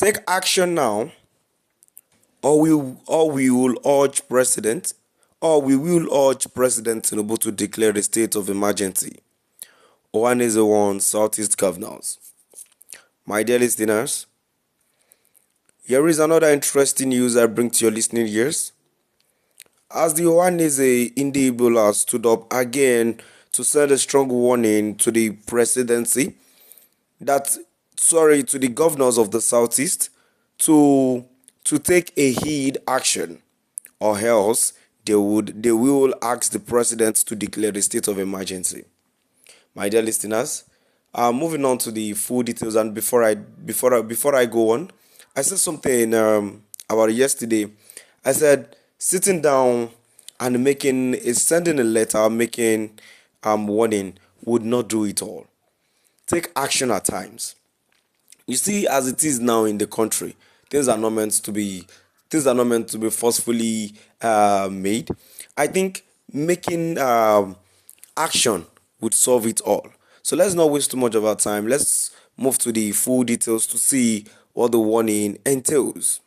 Take action now, or we will urge President Tinubu to declare a state of emergency. Ohanaeze warns Southeast governors. My dear listeners, here is another interesting news I bring to your listening ears. As the Ohanaeze Ebola stood up again to send a strong warning to the presidency to the governors of the Southeast to take a heed action, or else they will ask the president to declare the state of emergency. My dear listeners, moving on to the full details, and before I go on, I said something about it yesterday. I said sitting down and sending a letter, making warning would not do it all. Take action at times. You see, as it is now in the country, things are not meant to be forcefully made. I think making action would solve it all. So let's not waste too much of our time. Let's move to the full details to see what the warning entails.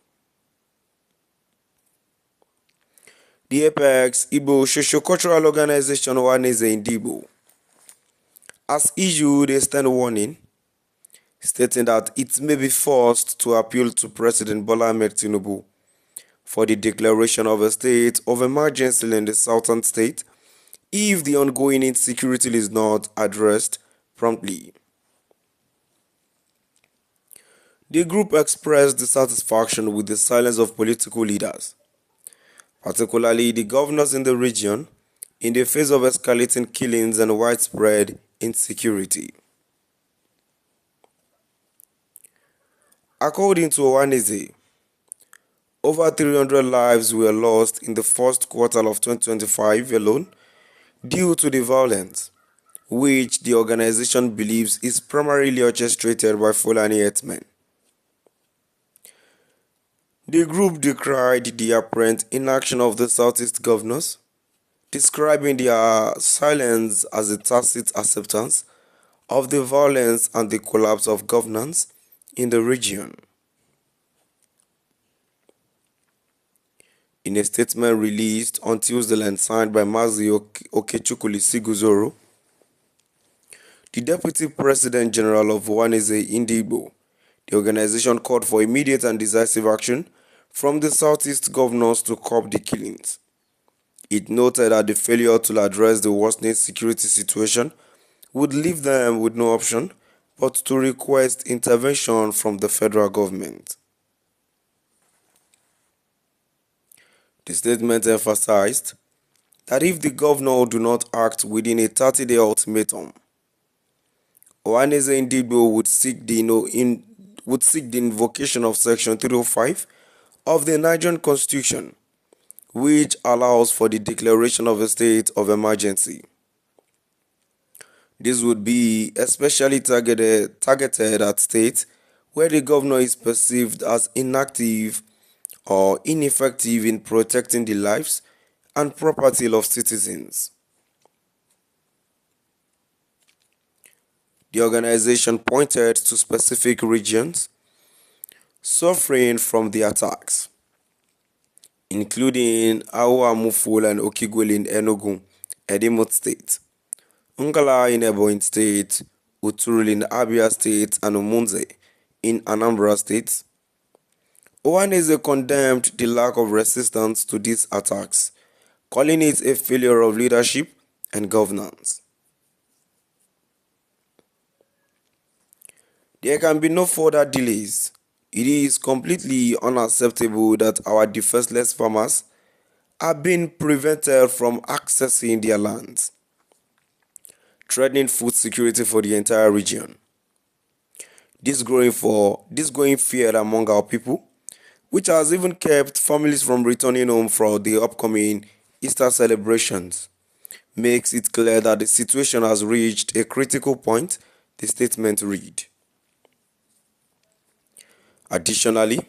The Apex Igbo Socio-Cultural Organization Ohanaeze Igbo has issued a stern warning stating that it may be forced to appeal to President Bola Ahmed Tinubu for the declaration of a state of emergency in the southern state if the ongoing insecurity is not addressed promptly. The group expressed dissatisfaction with the silence of political leaders, particularly the governors in the region, in the face of escalating killings and widespread insecurity. According to Ohanaeze, over 300 lives were lost in the first quarter of 2025 alone due to the violence, which the organization believes is primarily orchestrated by Fulani herdsmen. The group decried the apparent inaction of the Southeast governors, describing their silence as a tacit acceptance of the violence and the collapse of governance in the region. In a statement released on Tuesday and signed by Mazi Okechukwu Siguzoro, the Deputy President General of Ohanaeze Igbo, the organization called for immediate and decisive action from the Southeast governors to curb the killings. It noted that the failure to address the worsening security situation would leave them with no option but to request intervention from the federal government. The statement emphasized that if the governor do not act within a 30-day ultimatum, Ohanaeze Igbo would seek the invocation of Section 305 of the Nigerian Constitution, which allows for the declaration of a state of emergency. This would be especially targeted at states where the governor is perceived as inactive or ineffective in protecting the lives and property of citizens. The organization pointed to specific regions suffering from the attacks, including Awa-Muful and Okigwe in Enugu, Edimo State, Ngala in Ebonyi State, Uturul in Abia State, and Umunze in Anambra State. Ohanaeze condemned the lack of resistance to these attacks, calling it a failure of leadership and governance. There can be no further delays. It is completely unacceptable that our defenseless farmers are being prevented from accessing their lands, threatening food security for the entire region. This growing fear among our people, which has even kept families from returning home for the upcoming Easter celebrations, makes it clear that the situation has reached a critical point, the statement read. Additionally,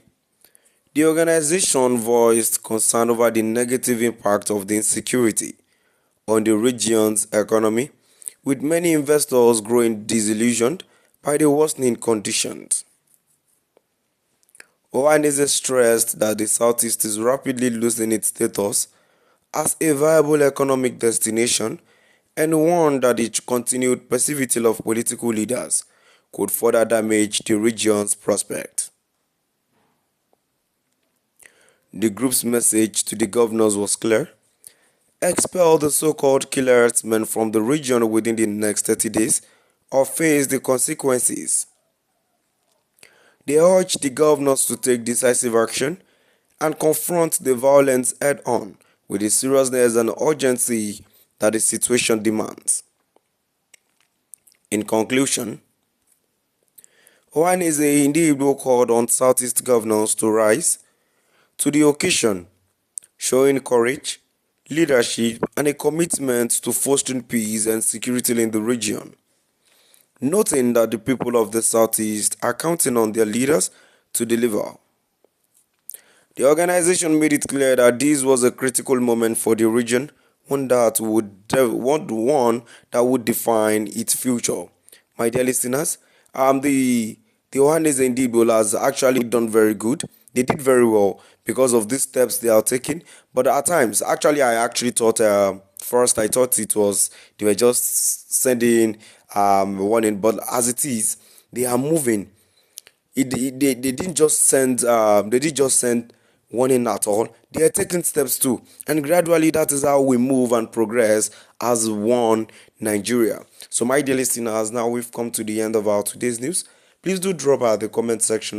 the organization voiced concern over the negative impact of the insecurity on the region's economy, with many investors growing disillusioned by the worsening conditions. Ohanaeze stressed that the Southeast is rapidly losing its status as a viable economic destination and warned that the continued passivity of political leaders could further damage the region's prospect. The group's message to the governors was clear: expel the so-called killer herdsmen from the region within the next 30 days or face the consequences. They urged the governors to take decisive action and confront the violence head-on with the seriousness and urgency that the situation demands. In conclusion, Ohanaeze indeed called on Southeast governors to rise to the occasion, showing courage, leadership, and a commitment to fostering peace and security in the region, noting that the people of the Southeast are counting on their leaders to deliver. The organization made it clear that this was a critical moment for the region, one that would define its future. My dear listeners, the Ohanaeze indeed has actually done very good. They did very well because of these steps they are taking. But at times, I actually thought first I thought it was they were just sending warning, but as it is, they are moving. They didn't just send they did just send warning at all. They are taking steps too, and gradually that is how we move and progress as one Nigeria. So my dear listeners, now we've come to the end of our today's news. Please do drop out the comment section